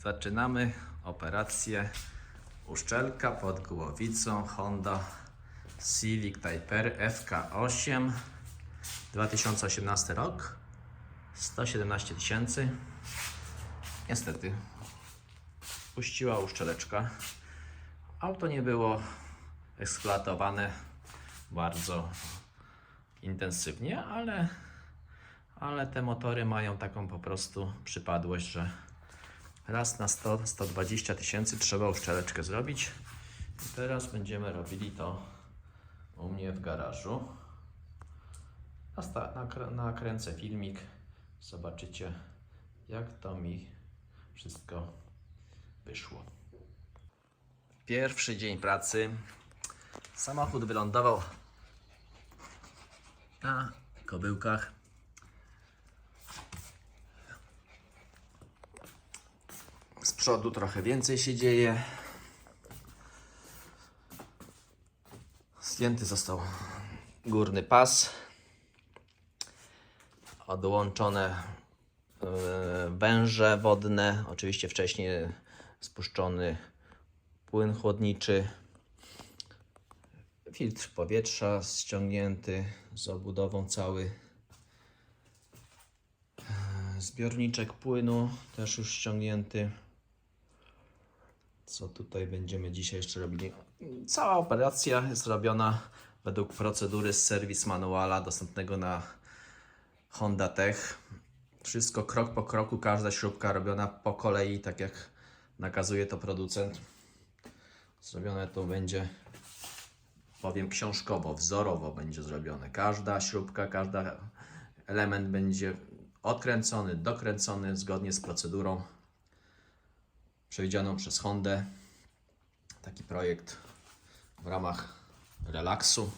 Zaczynamy operację uszczelka pod głowicą Honda Civic TypeR FK8 2018 rok, 117 000. Niestety puściła uszczeleczka. Auto nie było eksploatowane bardzo intensywnie, ale te motory mają taką po prostu przypadłość, że raz na 100-120 tysięcy trzeba uszczeleczkę zrobić. I teraz będziemy robili to u mnie w garażu. Nakręcę filmik, zobaczycie, jak to mi wszystko wyszło. Pierwszy dzień pracy. Samochód wylądował na kobyłkach. Z przodu trochę więcej się dzieje. Zdjęty został górny pas. Odłączone węże wodne. Oczywiście wcześniej spuszczony płyn chłodniczy. Filtr powietrza ściągnięty z obudową cały. Zbiorniczek płynu też już ściągnięty. Co tutaj będziemy dzisiaj jeszcze robili? Cała operacja jest robiona według procedury z serwis manuala dostępnego na Honda Tech. Wszystko krok po kroku, każda śrubka robiona po kolei, tak jak nakazuje to producent. Zrobione to będzie, powiem książkowo, wzorowo będzie zrobione. Każda śrubka, każdy element będzie odkręcony, dokręcony zgodnie z procedurą przewidzianą przez Hondę. Taki projekt w ramach relaksu,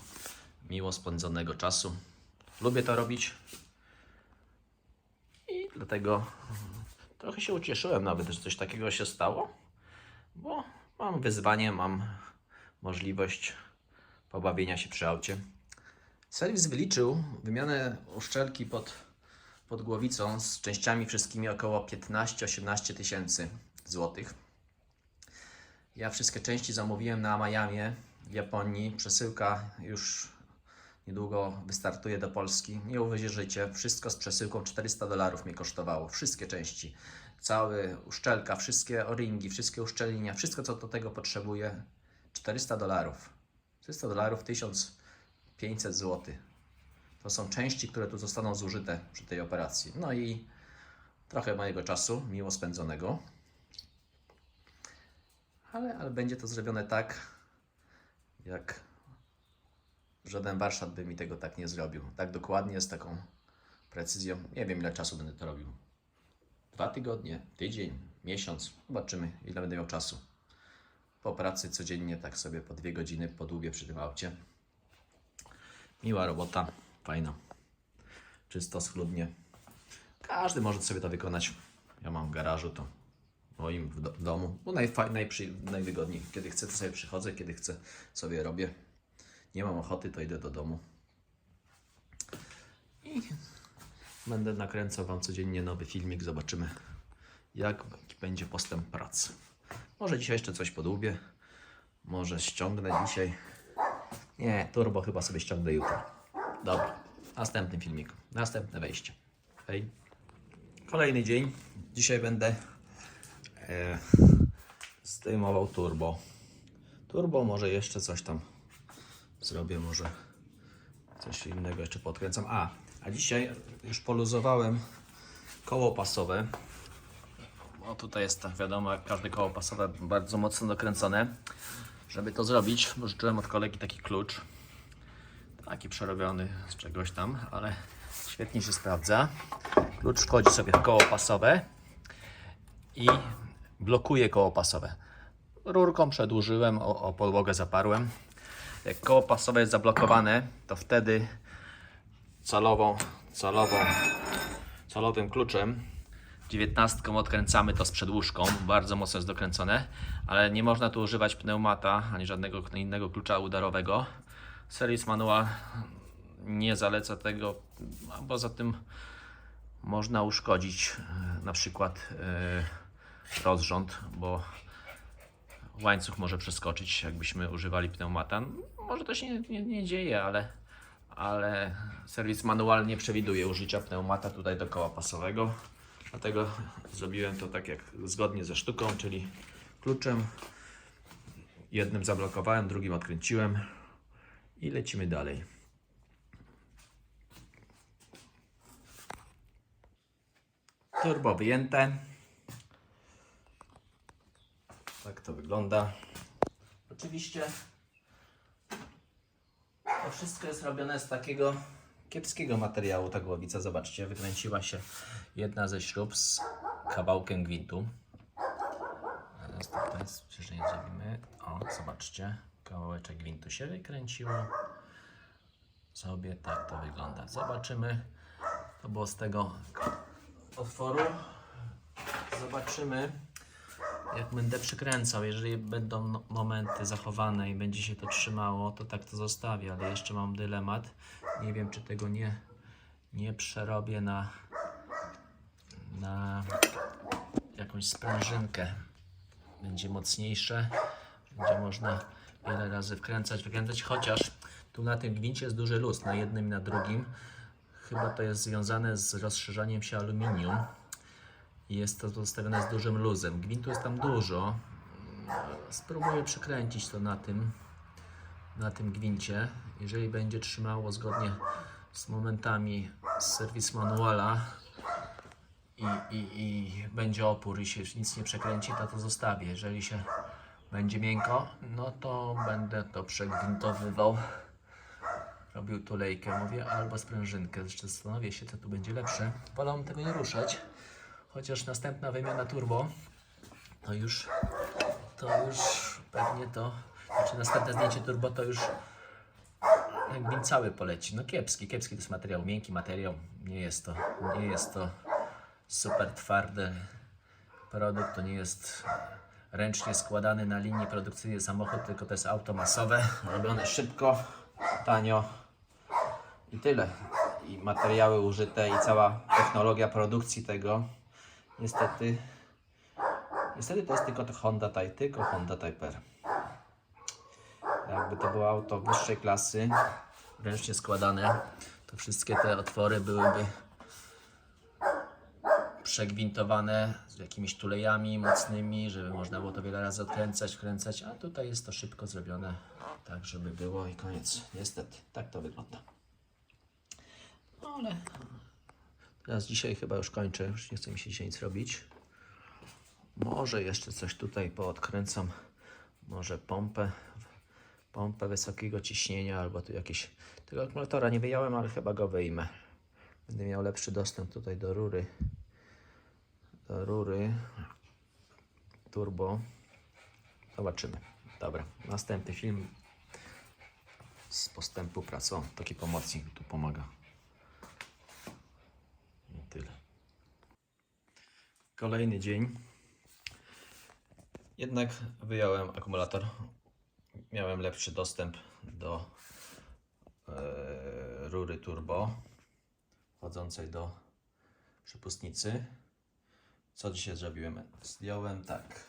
miło spędzonego czasu. Lubię to robić i dlatego trochę się ucieszyłem nawet, że coś takiego się stało, bo mam wyzwanie, mam możliwość pobawienia się przy aucie. Serwis wyliczył wymianę uszczelki pod głowicą z częściami wszystkimi około 15-18 tysięcy złotych. Ja wszystkie części zamówiłem na Miami w Japonii. Przesyłka już niedługo wystartuje do Polski. Nie uwierzycie, wszystko z przesyłką $400 mnie kosztowało. Wszystkie części, cały uszczelka, wszystkie o-ringi, wszystkie uszczelnienia, wszystko co do tego potrzebuję. $400. $300, 1500 zł. To są części, które tu zostaną zużyte przy tej operacji. No i trochę mojego czasu, miło spędzonego. Ale będzie to zrobione tak, jak żaden warsztat by mi tego tak nie zrobił. Tak dokładnie, z taką precyzją. Nie wiem, ile czasu będę to robił. 2 tygodnie, tydzień, miesiąc. Zobaczymy, ile będę miał czasu. Po pracy codziennie tak sobie po 2 godziny podłubię przy tym aucie. Miła robota, fajna. Czysto, schludnie. Każdy może sobie to wykonać. Ja mam w garażu to. Moim w domu, bo najwygodniej. Kiedy chcę, to sobie przychodzę, kiedy chcę, sobie robię. Nie mam ochoty, to idę do domu. I będę nakręcał Wam codziennie nowy filmik. Zobaczymy, jak będzie postęp pracy. Może dzisiaj jeszcze coś podłubię. Może ściągnę dzisiaj. Nie, turbo chyba sobie ściągnę jutro. Dobra, następny filmik. Następne wejście. Hej. Kolejny dzień. Dzisiaj będę zdejmował turbo. Turbo, może jeszcze coś tam zrobię, może coś innego jeszcze podkręcam. A dzisiaj już poluzowałem koło pasowe. O, tutaj jest, tak wiadomo, jak każde koło pasowe bardzo mocno dokręcone. Żeby to zrobić, pożyczyłem od kolegi taki klucz. Taki przerobiony z czegoś tam, ale świetnie się sprawdza. Klucz wchodzi sobie w koło pasowe i blokuje koło pasowe. Rurką przedłużyłem, o podłogę zaparłem. Jak koło pasowe jest zablokowane, to wtedy calowym kluczem 19 odkręcamy to z przedłużką. Bardzo mocno jest dokręcone, ale nie można tu używać pneumata ani żadnego innego klucza udarowego. Serwis manual nie zaleca tego, a poza tym można uszkodzić na przykład rozrząd, bo łańcuch może przeskoczyć, jakbyśmy używali pneumata. Może to się nie dzieje, ale serwis manualny nie przewiduje użycia pneumata tutaj do koła pasowego. Dlatego zrobiłem to tak jak zgodnie ze sztuką, czyli kluczem. Jednym zablokowałem, drugim odkręciłem i lecimy dalej. Turbo wyjęte. Tak to wygląda. Oczywiście to wszystko jest robione z takiego kiepskiego materiału, ta głowica. Zobaczcie, wykręciła się jedna ze śrub z kawałkiem gwintu. Teraz tutaj sprężenie zrobimy. O, zobaczcie, kawałeczek gwintu się wykręciło. Sobie tak to wygląda. Zobaczymy, to było z tego otworu. Zobaczymy, jak będę przykręcał. Jeżeli będą momenty zachowane i będzie się to trzymało, to tak to zostawię, ale jeszcze mam dylemat. Nie wiem, czy tego nie przerobię na jakąś sprężynkę. Będzie mocniejsze, będzie można wiele razy wykręcać, chociaż tu na tym gwincie jest duży luz, na jednym i na drugim. Chyba to jest związane z rozszerzaniem się aluminium. Jest to zostawione z dużym luzem. Gwintu jest tam dużo. Spróbuję przekręcić to na tym gwincie. Jeżeli będzie trzymało zgodnie z momentami z serwis manuala i będzie opór i się nic nie przekręci, to zostawię. Jeżeli się będzie miękko, no to będę to przegwintowywał. Robił tulejkę, mówię, albo sprężynkę. Jeszcze zastanowię się, co tu będzie lepsze. Wolę tego nie ruszać. Chociaż następna wymiana turbo to już pewnie znaczy następne zdjęcie turbo to już jakby cały poleci. No kiepski to jest materiał, miękki materiał. Nie jest to super twardy produkt, to nie jest ręcznie składany na linii produkcyjnej samochód, tylko to jest auto masowe, robione szybko, tanio i tyle. I materiały użyte i cała technologia produkcji tego. Niestety to jest tylko Honda TypeR. Jakby to było auto wyższej klasy, ręcznie składane, to wszystkie te otwory byłyby przegwintowane z jakimiś tulejami mocnymi, żeby można było to wiele razy odkręcać, wkręcać, a tutaj jest to szybko zrobione, tak żeby było i koniec. Niestety, tak to wygląda. No ale teraz dzisiaj chyba już kończę, już nie chce mi się dzisiaj nic robić. Może jeszcze coś tutaj poodkręcam, może pompę wysokiego ciśnienia, albo tu jakieś... Tego akumulatora nie wyjąłem, ale chyba go wyjmę. Będę miał lepszy dostęp tutaj do rury turbo. Zobaczymy. Dobra, następny film z postępu pracy. O, taki pomocnik tu pomaga. I tyle. Kolejny dzień. Jednak wyjąłem akumulator. Miałem lepszy dostęp do rury turbo wchodzącej do przepustnicy. Co dzisiaj zrobiłem? Zdjąłem tak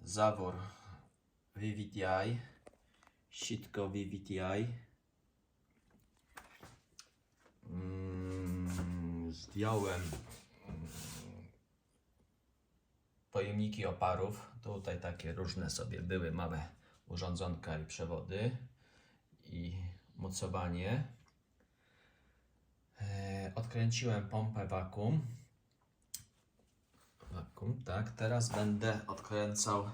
zawór VVTi, sitko VVTi, zdjąłem pojemniki oparów. Tutaj takie różne sobie były, małe urządzonka i przewody i mocowanie. Odkręciłem pompę wakum. Tak, teraz będę odkręcał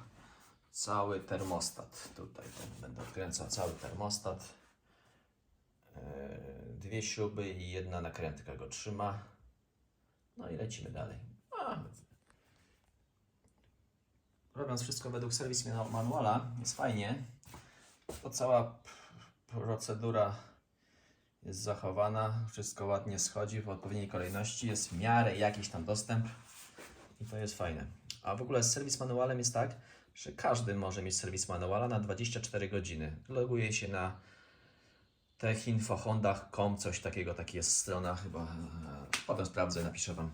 cały termostat. Tutaj będę odkręcał cały termostat. Dwie śruby i jedna nakrętka go trzyma. No i lecimy dalej. Robiąc wszystko według serwis manuala jest fajnie, bo cała procedura jest zachowana, wszystko ładnie schodzi w odpowiedniej kolejności, jest w miarę jakiś tam dostęp i to jest fajne. A w ogóle z serwis manualem jest tak, że każdy może mieć serwis manuala na 24 godziny. Loguje się na techinfohondach.com, coś takiego, taka jest strona chyba, potem sprawdzę, napiszę Wam.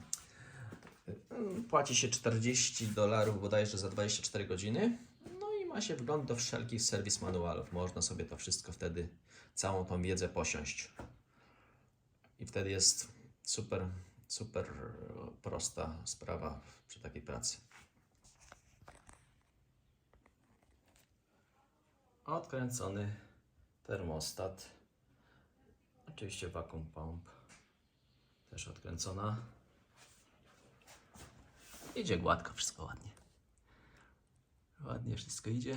Płaci się $40 bodajże za 24 godziny. No i ma się wgląd do wszelkich serwis manualów. Można sobie to wszystko wtedy, całą tą wiedzę posiąść. I wtedy jest super prosta sprawa przy takiej pracy. Odkręcony termostat. Oczywiście vacuum pump. Też odkręcona. Idzie gładko, wszystko ładnie. Ładnie wszystko idzie.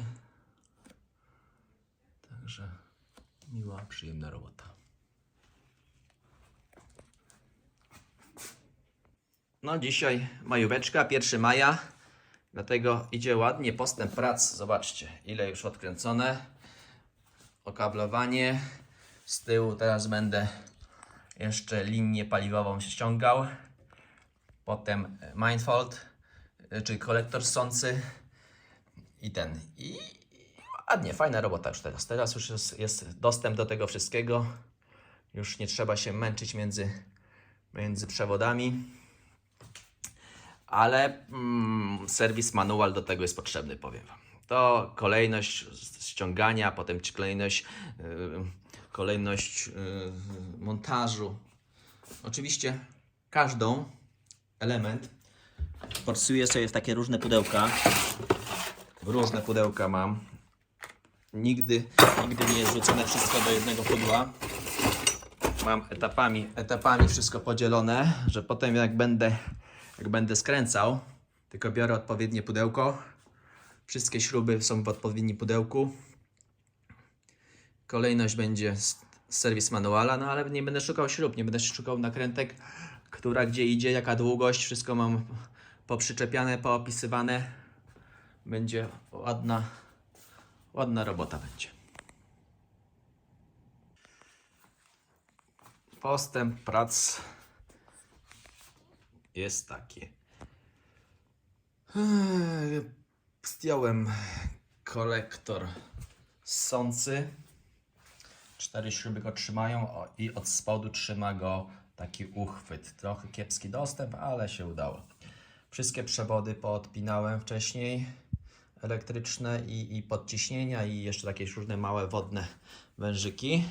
Także miła, przyjemna robota. No dzisiaj majóweczka, 1 maja. Dlatego idzie ładnie postęp prac. Zobaczcie, ile już odkręcone. Okablowanie. Z tyłu teraz będę jeszcze linię paliwową ściągał. Potem manifold, czyli kolektor ssący. I ładnie, fajna robota już teraz. Teraz już jest dostęp do tego wszystkiego. Już nie trzeba się męczyć między przewodami. Ale serwis manual do tego jest potrzebny, powiem Wam. To kolejność ściągania, potem kolejność montażu. Oczywiście każdą element forsuję sobie w takie różne pudełka. Różne pudełka mam. Nigdy nie jest wrzucone wszystko do jednego pudła. Mam etapami wszystko podzielone, że potem jak będę skręcał, tylko biorę odpowiednie pudełko. Wszystkie śruby są w odpowiednim pudełku. Kolejność będzie z serwis manuala, no ale nie będę szukał śrub, nie będę szukał nakrętek, która gdzie idzie, jaka długość. Wszystko mam poprzyczepiane, poopisywane. Będzie ładna robota będzie. Postęp prac jest taki. Zdjąłem kolektor ssący. 4 śruby go trzymają i od spodu trzyma go taki uchwyt. Trochę kiepski dostęp, ale się udało. Wszystkie przewody poodpinałem wcześniej. Elektryczne i podciśnienia i jeszcze jakieś różne małe wodne wężyki.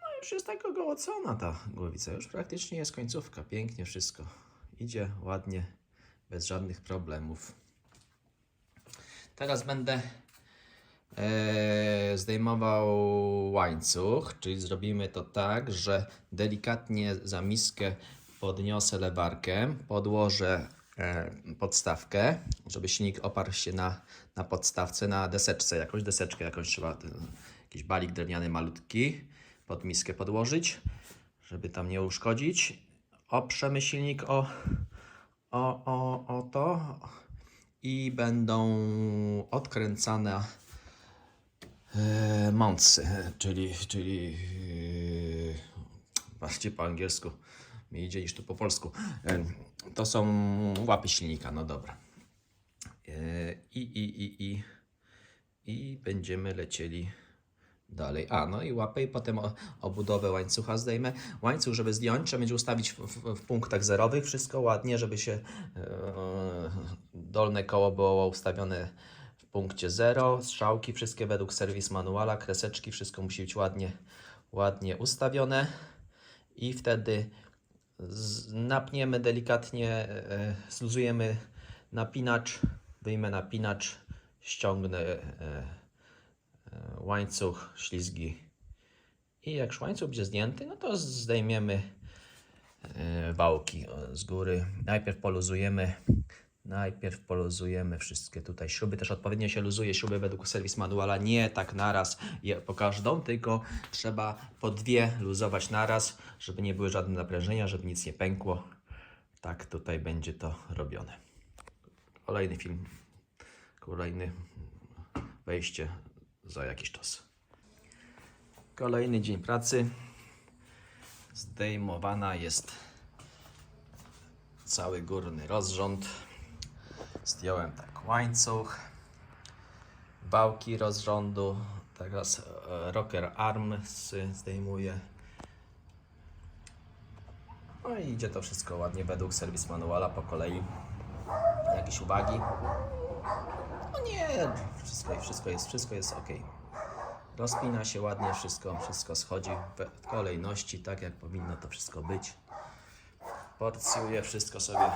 No już jest tak ogołocona ta głowica. Już praktycznie jest końcówka. Pięknie wszystko. Idzie ładnie, bez żadnych problemów. Teraz będę zdejmował łańcuch, czyli zrobimy to tak, że delikatnie za miskę podniosę lewarkę, podłożę podstawkę, żeby silnik oparł się na podstawce, na deseczce, jakąś trzeba, jakiś balik drewniany malutki pod miskę podłożyć, żeby tam nie uszkodzić. Oprzemy silnik o to i będą odkręcane mountsy, czyli bardziej po angielsku mi idzie niż tu po polsku. To są łapy silnika, no dobra. I będziemy lecieli dalej. No i łapę i potem obudowę łańcucha zdejmę. Łańcuch, żeby zdjąć, trzeba będzie ustawić w punktach zerowych wszystko ładnie, żeby się dolne koło było ustawione w punkcie 0. Strzałki wszystkie według serwis manuala, kreseczki, wszystko musi być ładnie ustawione. I wtedy napniemy delikatnie, zluzujemy napinacz, wyjmę napinacz, ściągnę łańcuch, ślizgi i jak już łańcuch będzie zdjęty, no to zdejmiemy wałki z góry. Najpierw poluzujemy wszystkie tutaj śruby, też odpowiednio się luzuje śruby według serwis manuala, nie tak naraz po każdą, tylko trzeba po 2 luzować naraz, żeby nie były żadne naprężenia, żeby nic nie pękło. Tak tutaj będzie to robione. Kolejny film, kolejne wejście za jakiś czas. Kolejny dzień pracy. Zdejmowana jest cały górny rozrząd. Zdjąłem tak łańcuch, wałki rozrządu, teraz rocker arm zdejmuję. No i idzie to wszystko ładnie według serwis manuala po kolei. Jakieś uwagi? No nie, wszystko jest ok. Rozpina się ładnie, wszystko schodzi w kolejności, tak jak powinno to wszystko być. Porcjuje wszystko sobie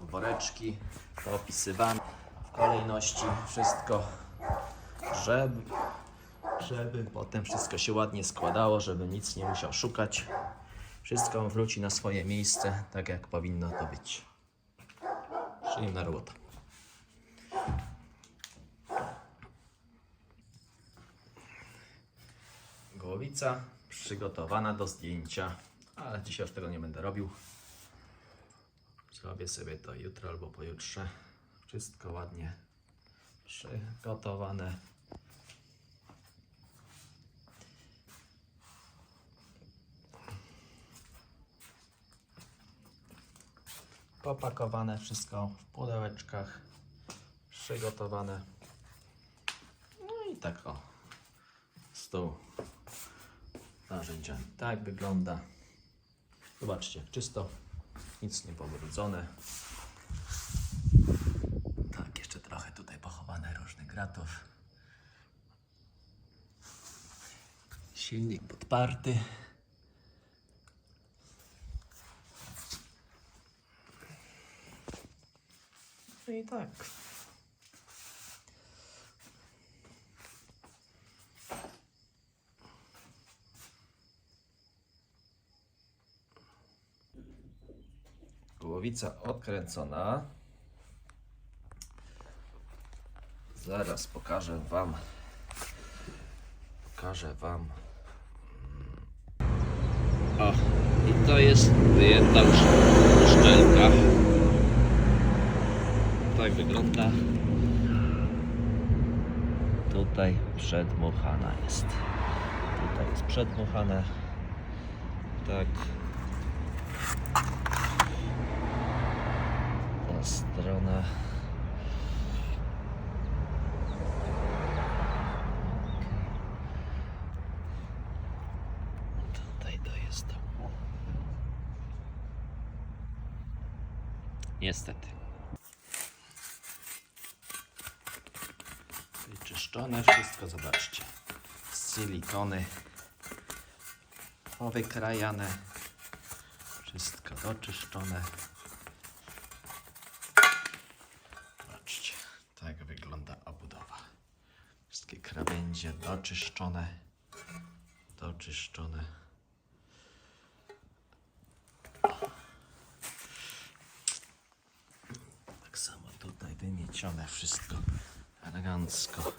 w woreczki, opisywane w kolejności, wszystko, żeby potem wszystko się ładnie składało, żeby nic nie musiał szukać. Wszystko wróci na swoje miejsce, tak jak powinno to być. Przyjemna robota. Głowica przygotowana do zdjęcia, ale dzisiaj już tego nie będę robił. Zrobię sobie to jutro albo pojutrze. Wszystko ładnie przygotowane. Popakowane wszystko w pudełeczkach, przygotowane. No i tak o, stół narzędziami. Tak wygląda. Zobaczcie, czysto, nic nie pobrudzone. Tak, jeszcze trochę tutaj pochowane różnych gratów. Silnik podparty. No i tak. Głowica odkręcona. Zaraz pokażę Wam. O, i to jest wyjęta uszczelka. Tak wygląda. Tutaj przedmuchana jest. Tutaj jest przedmuchane. Tak. Ta strona. Tutaj to jest to. Niestety. Wyczyszczone wszystko, zobaczcie. Z silikony. Powykrajane. Wszystko doczyszczone. Zobaczcie, tak wygląda obudowa. Wszystkie krawędzie doczyszczone. Tak samo tutaj wymiecione wszystko elegancko.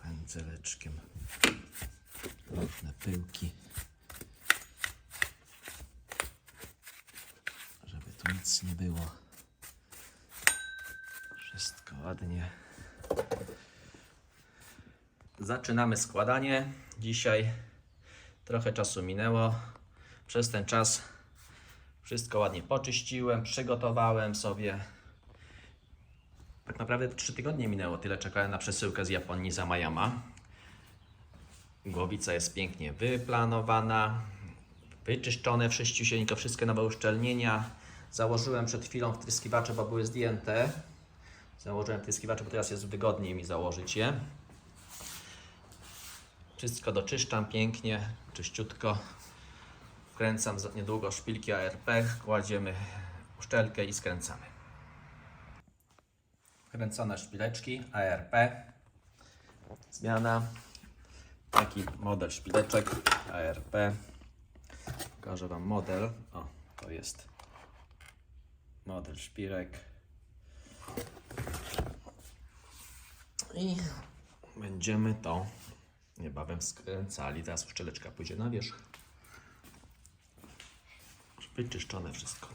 Pędzeleczkiem. Różne pyłki. Żeby tu nic nie było. Wszystko ładnie. Zaczynamy składanie. Dzisiaj trochę czasu minęło. Przez ten czas wszystko ładnie poczyściłem, przygotowałem sobie. Tak naprawdę 3 tygodnie minęło, tyle czekałem na przesyłkę z Japonii za Mayama. Głowica jest pięknie wyplanowana, wyczyszczone wszyściusieńko, wszystkie nowe uszczelnienia. Założyłem przed chwilą wtryskiwacze, bo były zdjęte. Założyłem wtryskiwacze, bo teraz jest wygodniej mi założyć je. Wszystko doczyszczam pięknie, czyściutko. Wkręcam niedługo szpilki ARP, kładziemy uszczelkę i skręcamy. Wkręcone szpileczki ARP. Zmiana. Taki model szpileczek ARP. Pokażę Wam model. O, to jest model szpilek. I będziemy to niebawem skręcali. Teraz uszczeleczka pójdzie na wierzch. Wyczyszczone wszystko.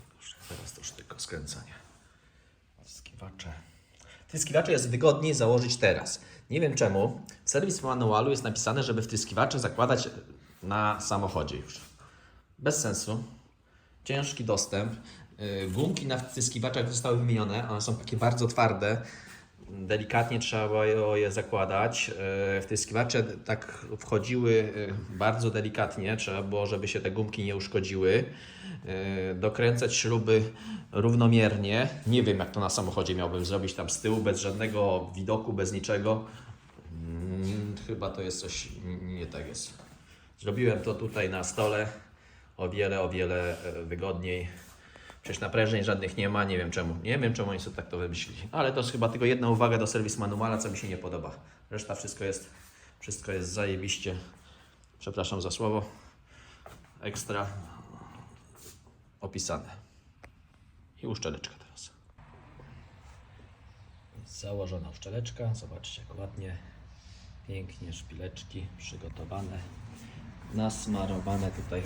Teraz to już tylko skręcanie. Wtryskiwacze. Wtryskiwacze jest wygodniej założyć teraz. Nie wiem czemu. W serwis manualu jest napisane, żeby wtryskiwacze zakładać na samochodzie już. Bez sensu. Ciężki dostęp. Gumki na wtryskiwaczach zostały wymienione. One są takie bardzo twarde. delikatnie trzeba było je zakładać. Wtyskiwacze tak wchodziły bardzo delikatnie, trzeba było, żeby się te gumki nie uszkodziły. Dokręcać śruby równomiernie. Nie wiem, jak to na samochodzie miałbym zrobić tam z tyłu, bez żadnego widoku, bez niczego. Chyba to jest coś nie tak jest. Zrobiłem to tutaj na stole o wiele wygodniej. Przecież naprężeń żadnych nie ma, nie wiem czemu. Nie wiem, czemu oni sobie tak to wymyślili. Ale to jest chyba tylko jedna uwaga do serwis manuala, co mi się nie podoba. Reszta wszystko jest zajebiście. Przepraszam za słowo. Ekstra opisane. I uszczeleczka teraz. Założona uszczeleczka. Zobaczcie, jak ładnie, pięknie szpileczki przygotowane. Nasmarowane tutaj.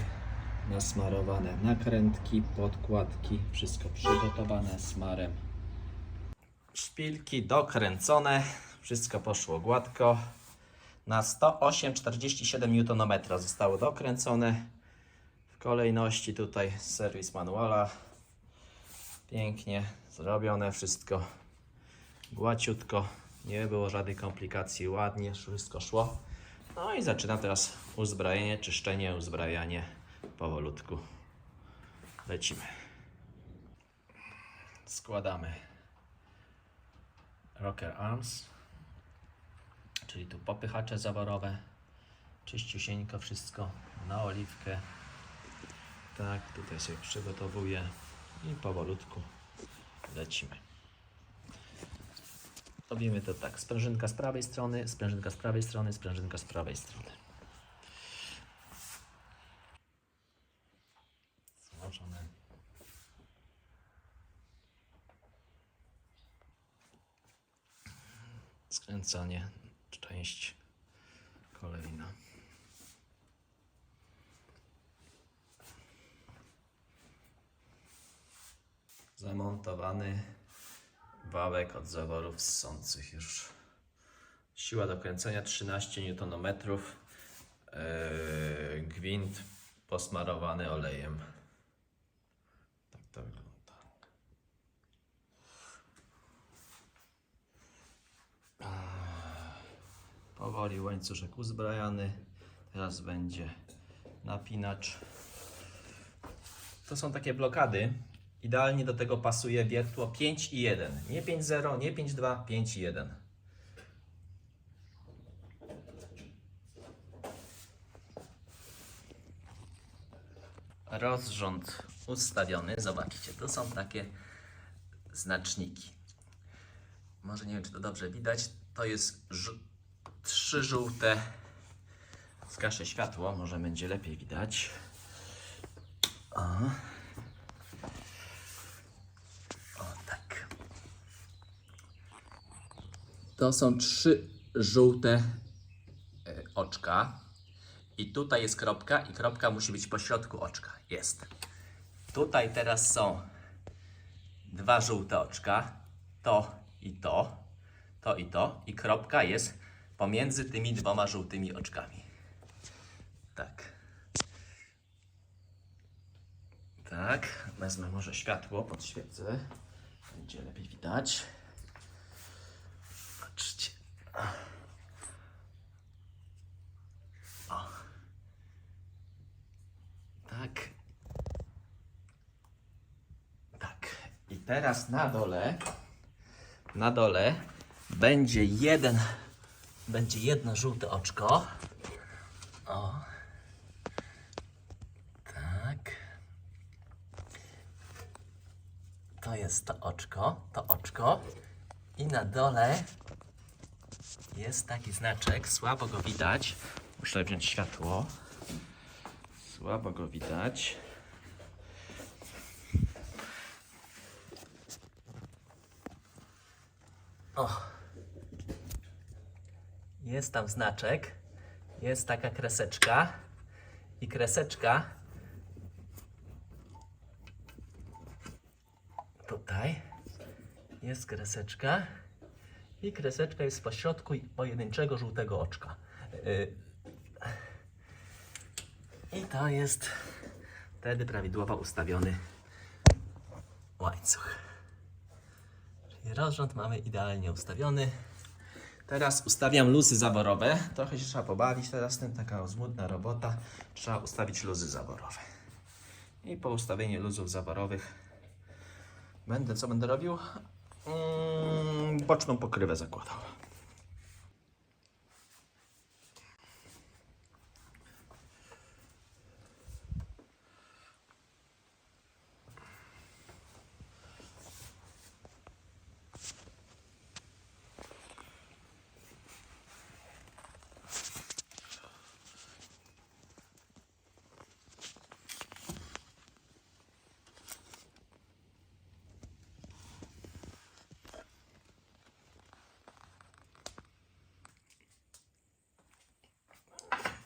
Nasmarowane nakrętki, podkładki, wszystko przygotowane smarem. Szpilki dokręcone, wszystko poszło gładko. Na 108,47 Nm zostało dokręcone. W kolejności tutaj serwis manuala. Pięknie zrobione, wszystko gładziutko, nie było żadnych komplikacji, ładnie wszystko szło. No i zaczyna teraz uzbrojenie, czyszczenie, uzbrajanie. Powolutku lecimy. Składamy rocker arms, czyli tu popychacze zaworowe. Czyściusieńko wszystko na oliwkę. Tak, tutaj sobie przygotowuję i powolutku lecimy. Robimy to tak, sprężynka z prawej strony, sprężynka z prawej strony, sprężynka z prawej strony. Złożone. Skręcanie, część kolejna. Zamontowany wałek od zaworów ssących już. Siła do kręcenia 13 Nm. Gwint posmarowany olejem. Tak to wygląda. Powoli łańcuszek uzbrajany. Teraz będzie napinacz. To są takie blokady. Idealnie do tego pasuje wiertło 5 i 1. Nie 5,0, nie 5,2, 5 i 1. Rozrząd ustawiony. Zobaczcie, to są takie znaczniki. Może nie wiem, czy to dobrze widać. To jest 3 żółte. Zgaszę światło, może będzie lepiej widać. O tak. To są 3 żółte oczka. I tutaj jest kropka i kropka musi być po środku oczka. Jest. Tutaj teraz są 2 żółte oczka. To i to. To i to. I kropka jest pomiędzy tymi 2 żółtymi oczkami. Tak. Tak. Wezmę może światło, podświecę. Będzie lepiej widać. Patrzcie. O. Tak. Tak. I teraz na dole będzie jedno żółte oczko. O. Tak. To jest to oczko. I na dole jest taki znaczek, słabo go widać. Muszę wziąć światło. Słabo go widać. O. Jest tam znaczek. Jest taka kreseczka. I kreseczka tutaj jest kreseczka. I kreseczka jest pośrodku pojedynczego żółtego oczka. I to jest wtedy prawidłowo ustawiony łańcuch. Rozrząd mamy idealnie ustawiony. Teraz ustawiam luzy zaworowe. Trochę się trzeba pobawić teraz tym, taka zmutna robota. Trzeba ustawić luzy zaworowe. I po ustawieniu luzów zaworowych co będę robił? Boczną pokrywę zakładał.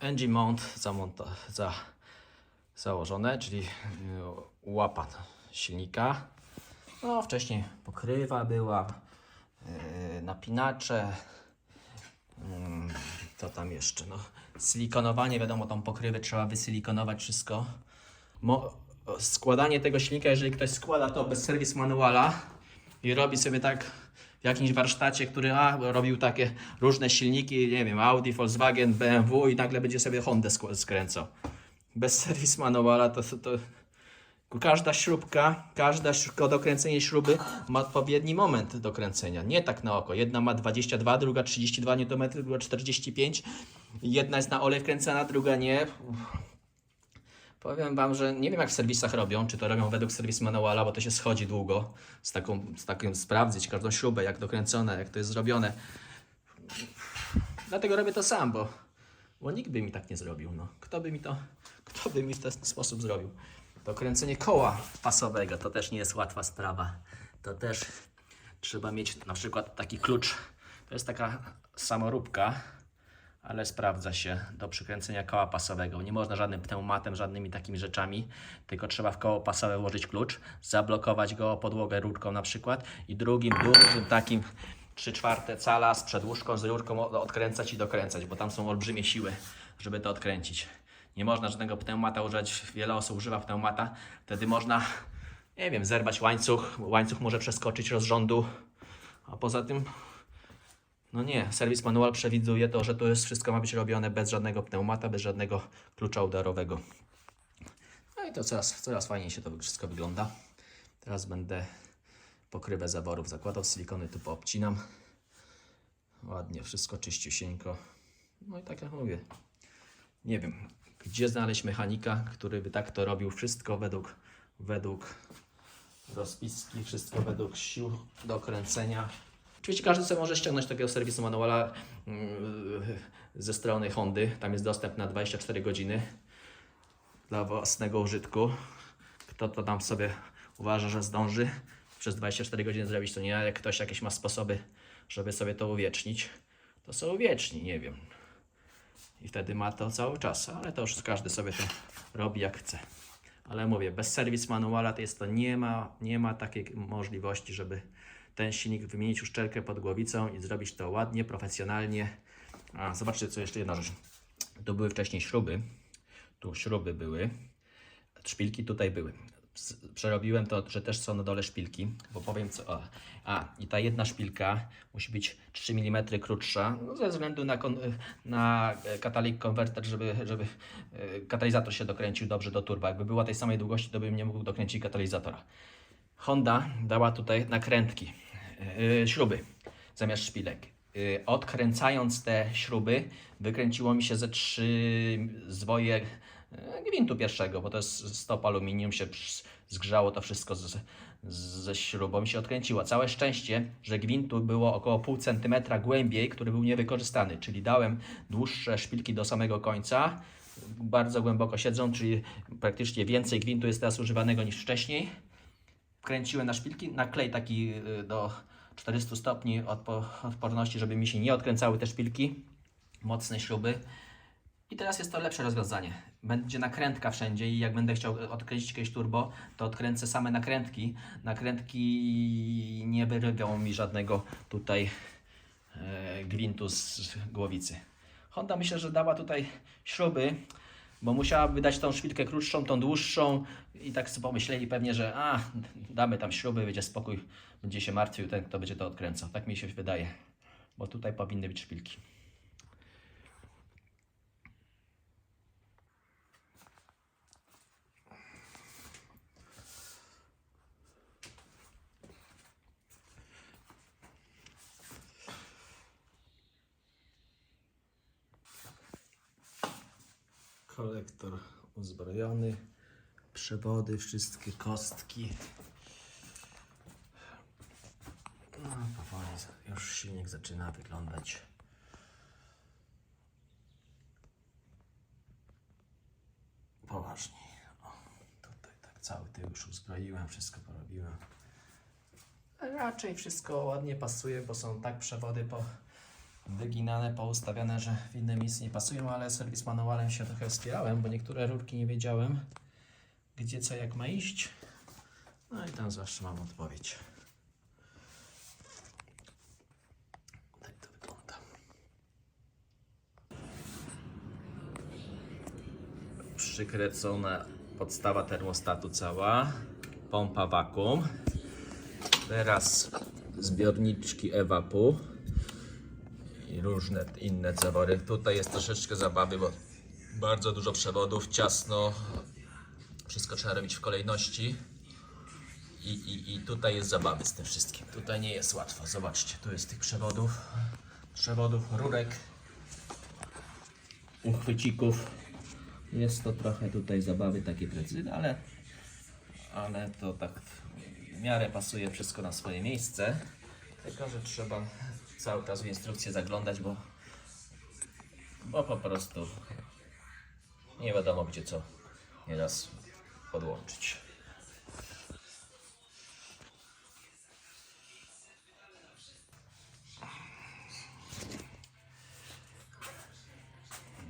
Engine mount założone, czyli łapa silnika. No, wcześniej pokrywa była, napinacze, co tam jeszcze, no, silikonowanie, wiadomo, tą pokrywę trzeba wysilikonować wszystko. Składanie tego silnika, jeżeli ktoś składa to bez serwis manuala i robi sobie tak w jakimś warsztacie, który robił takie różne silniki, nie wiem, Audi, Volkswagen, BMW i nagle będzie sobie Hondę skręcał. Bez serwis manuala to każda śrubka, dokręcenie śruby ma odpowiedni moment do kręcenia. Nie tak na oko. Jedna ma 22, druga 32 Nm, druga 45. Jedna jest na olej wkręcana, druga nie. Powiem Wam, że nie wiem jak w serwisach robią, czy to robią według serwis manuala, bo to się schodzi długo. Z takim sprawdzić każdą śrubę, jak dokręcone, jak to jest zrobione. Dlatego robię to sam, bo nikt by mi tak nie zrobił. No. Kto by mi w ten sposób zrobił? Dokręcenie koła pasowego to też nie jest łatwa sprawa. To też trzeba mieć na przykład taki klucz. To jest taka samoróbka, ale sprawdza się do przykręcenia koła pasowego. Nie można żadnym pneumatem, żadnymi takimi rzeczami, tylko trzeba w koło pasowe włożyć klucz, zablokować go o podłogę rurką na przykład i drugim dużym takim 3/4 cala z przedłużką, z rurką odkręcać i dokręcać, bo tam są olbrzymie siły, żeby to odkręcić. Nie można żadnego pneumata używać, wiele osób używa pneumata, wtedy można, nie wiem, zerwać łańcuch może przeskoczyć rozrządu, a poza tym, no nie, serwis manual przewiduje to, że to jest wszystko ma być robione bez żadnego pneumata, bez żadnego klucza udarowego. No i to coraz fajniej się to wszystko wygląda. Teraz będę pokrywę zaworów zakładał, silikony tu poobcinam. Ładnie, wszystko czyściusieńko. No i tak jak mówię, nie wiem, gdzie znaleźć mechanika, który by tak to robił, wszystko według rozpiski, wszystko według sił do kręcenia. Oczywiście każdy sobie może ściągnąć takiego serwisu manuala ze strony Hondy. Tam jest dostęp na 24 godziny dla własnego użytku. Kto to tam sobie uważa, że zdąży przez 24 godziny zrobić, to nie. Jak ktoś jakieś ma sposoby, żeby sobie to uwiecznić, to sobie uwieczni, nie wiem. I wtedy ma to cały czas, ale to już każdy sobie to robi jak chce. Ale mówię, bez serwis manuala to jest to nie ma takiej możliwości, żeby ten silnik wymienić uszczelkę pod głowicą i zrobić to ładnie, profesjonalnie. Zobaczcie, co jeszcze jedna rzecz. Tu były wcześniej śruby. Tu śruby były. Szpilki tutaj były. Przerobiłem to, że też są na dole szpilki, bo powiem co. I ta jedna szpilka musi być 3 mm krótsza, no ze względu na catalytic converter, żeby katalizator się dokręcił dobrze do turbo. Jakby była tej samej długości, to bym nie mógł dokręcić katalizatora. Honda dała tutaj nakrętki, śruby zamiast szpilek. Odkręcając te śruby, wykręciło mi się ze 3 zwoje gwintu pierwszego, bo to jest stop aluminium, się zgrzało to wszystko ze śrubą i się odkręciło. Całe szczęście, że gwintu było około 0,5 cm głębiej, który był niewykorzystany, czyli dałem dłuższe szpilki do samego końca, bardzo głęboko siedzą, czyli praktycznie więcej gwintu jest teraz używanego niż wcześniej. Wkręciłem na szpilki, na klej taki do 400 stopni odporności, żeby mi się nie odkręcały te szpilki, mocne śruby. I teraz jest to lepsze rozwiązanie. Będzie nakrętka wszędzie i jak będę chciał odkręcić jakieś turbo, to odkręcę same nakrętki. Nakrętki nie wyrywią mi żadnego tutaj gwintu z głowicy. Honda myślę, że dała tutaj śruby bo musiałaby dać tą szpilkę krótszą, tą dłuższą i tak sobie pomyśleli pewnie, że damy tam śruby, będzie spokój, będzie się martwił ten, kto będzie to odkręcał. Tak mi się wydaje, bo tutaj powinny być szpilki. Kolektor uzbrojony, przewody, wszystkie kostki. No, powoli już silnik zaczyna wyglądać poważniej. O, tutaj tak cały tył już uzbroiłem, wszystko porobiłem. Raczej wszystko ładnie pasuje, bo są tak przewody wyginane, poustawiane, że w inne miejsce nie pasują, ale serwis manualem się trochę wspierałem, bo niektóre rurki nie wiedziałem, gdzie co jak ma iść. No i tam zawsze mam odpowiedź. Tak to wygląda. Przykręcona podstawa termostatu cała, pompa vakuum. Teraz zbiorniczki ewapu i różne inne zawory. Tutaj jest troszeczkę zabawy, bo bardzo dużo przewodów, ciasno, wszystko trzeba robić w kolejności i tutaj jest zabawy z tym wszystkim. Tutaj nie jest łatwo, zobaczcie, tu jest tych przewodów, rurek, uchwycików. Jest to trochę tutaj zabawy takie precyzyjne, ale to tak w miarę pasuje wszystko na swoje miejsce. Tylko że trzeba cały czas w instrukcję zaglądać, bo po prostu nie wiadomo gdzie co nieraz podłączyć.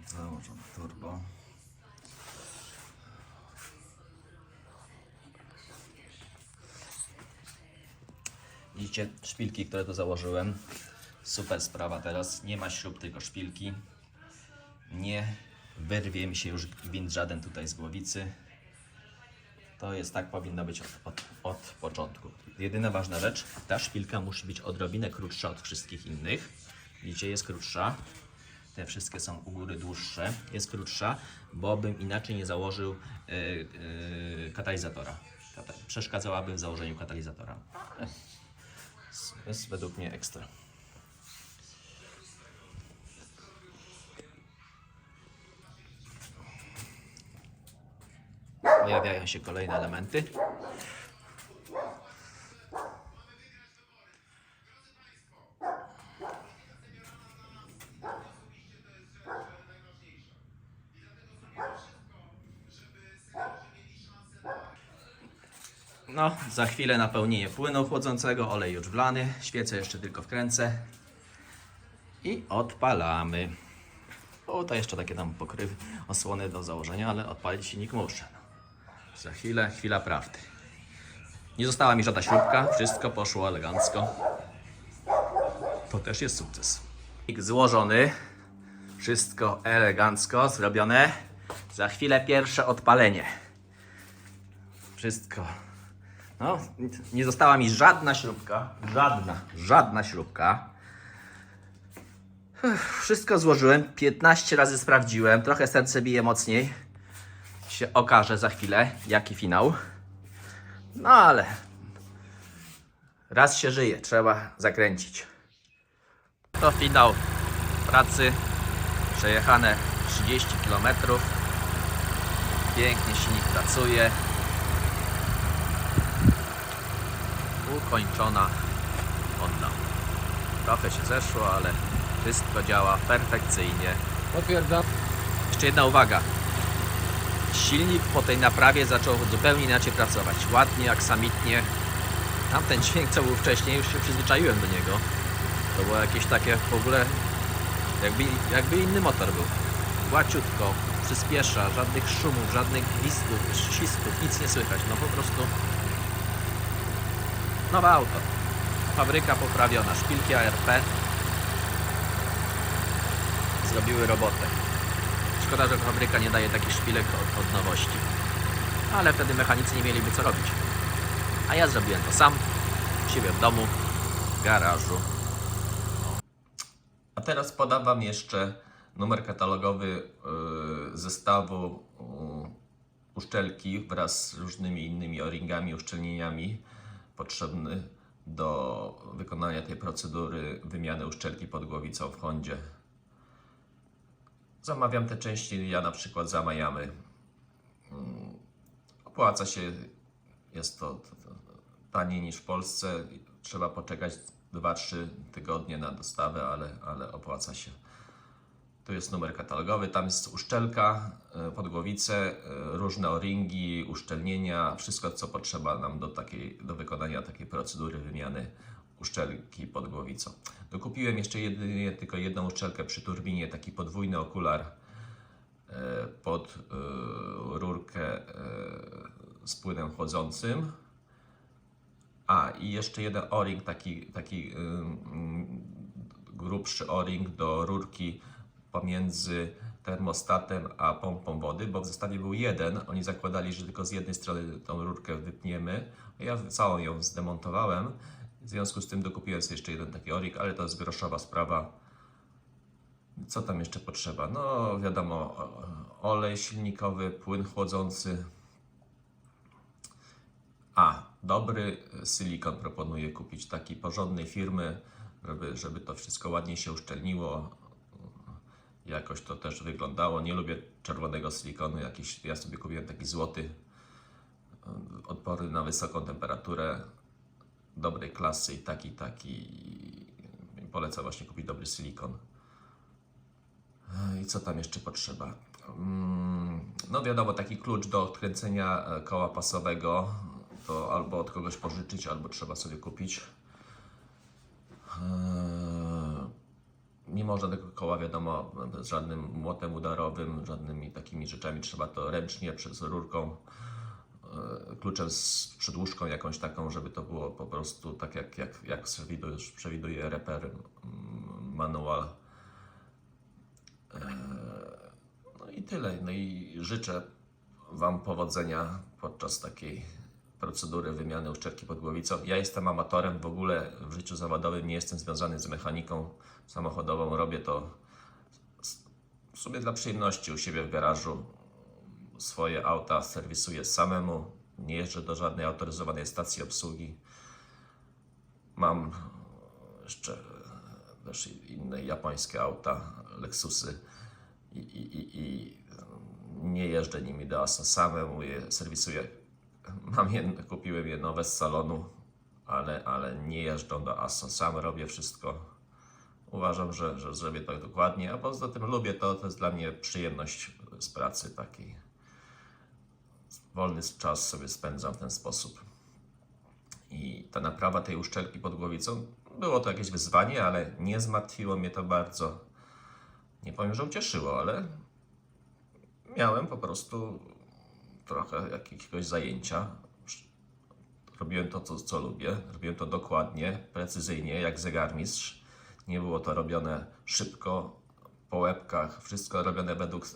Założone turbo. Widzicie szpilki, które tu założyłem. Super sprawa teraz. Nie ma śrub, tylko szpilki. Nie wyrwie mi się już gwint żaden tutaj z głowicy. To jest tak, powinno być od początku. Jedyna ważna rzecz, ta szpilka musi być odrobinę krótsza od wszystkich innych. Widzicie, jest krótsza. Te wszystkie są u góry dłuższe. Jest krótsza, bo bym inaczej nie założył katalizatora. Przeszkadzałaby w założeniu katalizatora. Jest według mnie ekstra. Pojawiają się kolejne elementy. No, za chwilę napełnienie płynu chłodzącego, olej już wlany, świecę jeszcze tylko wkręcę i odpalamy. O, to jeszcze takie tam pokrywy, osłony do założenia, ale odpalić silnik muszę. Za chwilę, chwila prawdy. Nie została mi żadna śrubka, wszystko poszło elegancko. To też jest sukces. Złożony, wszystko elegancko zrobione. Za chwilę pierwsze odpalenie. Wszystko. No, nie została mi żadna śrubka, żadna śrubka. Wszystko złożyłem, 15 razy sprawdziłem, trochę serce bije mocniej. Się okaże za chwilę, jaki finał. No ale raz się żyje, trzeba zakręcić. To finał pracy, przejechane 30 km. Pięknie silnik pracuje. Ukończona Honda. Trochę się zeszło, ale wszystko działa perfekcyjnie. Potwierdzam. Jeszcze jedna uwaga. Silnik po tej naprawie zaczął zupełnie inaczej pracować. Ładnie, aksamitnie. Tamten dźwięk, co był wcześniej, już się przyzwyczaiłem do niego. To było jakieś takie w ogóle, jakby inny motor był. Gładziutko, przyspiesza, żadnych szumów, żadnych gwizdków, świsków, nic nie słychać. No po prostu nowe auto. Fabryka poprawiona. Szpilki ARP zrobiły robotę. szkoda, że fabryka nie daje takich szpilek od nowości. Ale wtedy mechanicy nie mieliby co robić. A ja zrobiłem to sam, u siebie w domu, w garażu. A teraz podam Wam jeszcze numer katalogowy zestawu uszczelki wraz z różnymi innymi o-ringami, uszczelnieniami potrzebny do wykonania tej procedury wymiany uszczelki pod głowicą w Hondzie. Zamawiam te części, ja na przykład za Miami. Opłaca się, jest to taniej niż w Polsce. Trzeba poczekać 2-3 tygodnie na dostawę, ale opłaca się. Tu jest numer katalogowy, tam jest uszczelka pod głowicę, różne o-ringi, uszczelnienia, wszystko co potrzeba nam do wykonania takiej procedury wymiany uszczelki pod głowicą. Dokupiłem jeszcze tylko jedną uszczelkę przy turbinie, taki podwójny okular pod rurkę z płynem chłodzącym. I jeszcze jeden o-ring, taki grubszy o-ring do rurki pomiędzy termostatem a pompą wody, bo w zestawie był jeden. Oni zakładali, że tylko z jednej strony tą rurkę wypniemy. Ja całą ją zdemontowałem. W związku z tym dokupiłem sobie jeszcze jeden taki o-ring, ale to jest groszowa sprawa. Co tam jeszcze potrzeba? No wiadomo, olej silnikowy, płyn chłodzący. Dobry silikon proponuję kupić, taki porządnej firmy, żeby to wszystko ładnie się uszczelniło, jakoś to też wyglądało. Nie lubię czerwonego silikonu, ja sobie kupiłem taki złoty, odporny na wysoką temperaturę, dobrej klasy i taki. Polecam właśnie kupić dobry silikon. I co tam jeszcze potrzeba? No wiadomo, taki klucz do odkręcenia koła pasowego, to albo od kogoś pożyczyć, albo trzeba sobie kupić. Nie można tego koła, wiadomo, z żadnym młotem udarowym, żadnymi takimi rzeczami. Trzeba to ręcznie, przez rurką, kluczem z przedłużką jakąś taką, żeby to było po prostu tak jak przewiduje reper manual. No i tyle. No i życzę Wam powodzenia podczas takiej procedury wymiany uszczelki pod głowicą. Ja jestem amatorem, w ogóle w życiu zawodowym nie jestem związany z mechaniką samochodową. Robię to w sumie dla przyjemności u siebie w garażu. Swoje auta serwisuję samemu. Nie jeżdżę do żadnej autoryzowanej stacji obsługi. Mam jeszcze też inne japońskie auta, Lexusy i nie jeżdżę nimi do ASA, samemu je serwisuję. Kupiłem je nowe z salonu, ale nie jeżdżą do ASA. Sam robię wszystko. Uważam, że zrobię to dokładnie, a poza tym lubię to jest dla mnie przyjemność z pracy takiej. Wolny czas sobie spędzam w ten sposób. I ta naprawa tej uszczelki pod głowicą, było to jakieś wyzwanie, ale nie zmartwiło mnie to bardzo. Nie powiem, że ucieszyło, ale miałem po prostu trochę jakiegoś zajęcia. Robiłem to, co lubię. Robiłem to dokładnie, precyzyjnie, jak zegarmistrz. Nie było to robione szybko, po łebkach. Wszystko robione według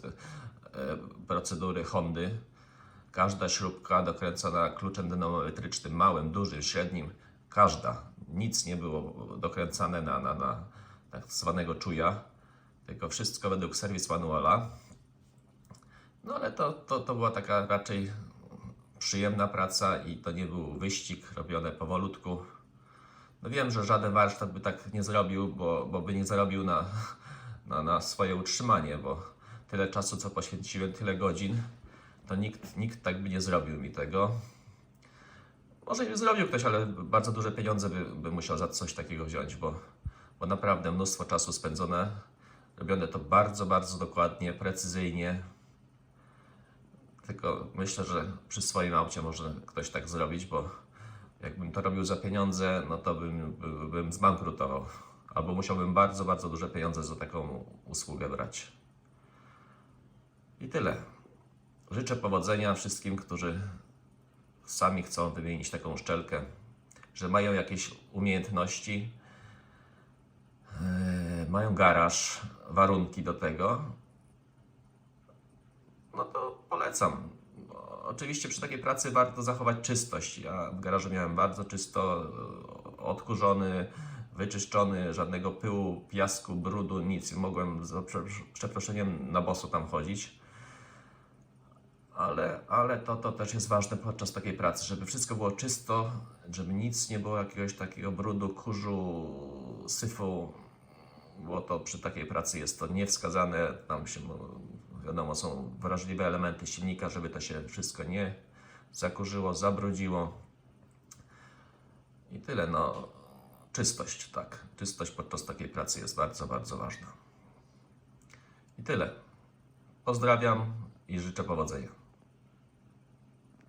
procedury Hondy. Każda śrubka dokręcona kluczem dynamometrycznym, małym, dużym, średnim. Każda. Nic nie było dokręcane na tak zwanego czuja. Tylko wszystko według serwis manuala. No ale to była taka raczej przyjemna praca i to nie był wyścig robione powolutku. No wiem, że żaden warsztat by tak nie zrobił, bo by nie zarobił na swoje utrzymanie, bo tyle czasu, co poświęciłem, tyle godzin, to nikt tak by nie zrobił mi tego. Może by zrobił ktoś, ale bardzo duże pieniądze by musiał za coś takiego wziąć, bo naprawdę mnóstwo czasu spędzone. Robione to bardzo, bardzo dokładnie, precyzyjnie. Tylko myślę, że przy swoim aucie może ktoś tak zrobić, bo jakbym to robił za pieniądze, no to bym zbankrutował. Albo musiałbym bardzo, bardzo duże pieniądze za taką usługę brać. I tyle. Życzę powodzenia wszystkim, którzy sami chcą wymienić taką uszczelkę, że mają jakieś umiejętności, mają garaż, warunki do tego, no to polecam. Oczywiście przy takiej pracy warto zachować czystość. Ja w garażu miałem bardzo czysto, odkurzony, wyczyszczony, żadnego pyłu, piasku, brudu, nic. Mogłem z przeproszeniem na boso tam chodzić. Ale to też jest ważne podczas takiej pracy, żeby wszystko było czysto, żeby nic nie było jakiegoś takiego brudu, kurzu, syfu, bo to przy takiej pracy jest to niewskazane. Tam się, wiadomo, są wrażliwe elementy silnika, żeby to się wszystko nie zakurzyło, zabrudziło. I tyle, no. Czystość, tak. Czystość podczas takiej pracy jest bardzo, bardzo ważna. I tyle. Pozdrawiam i życzę powodzenia.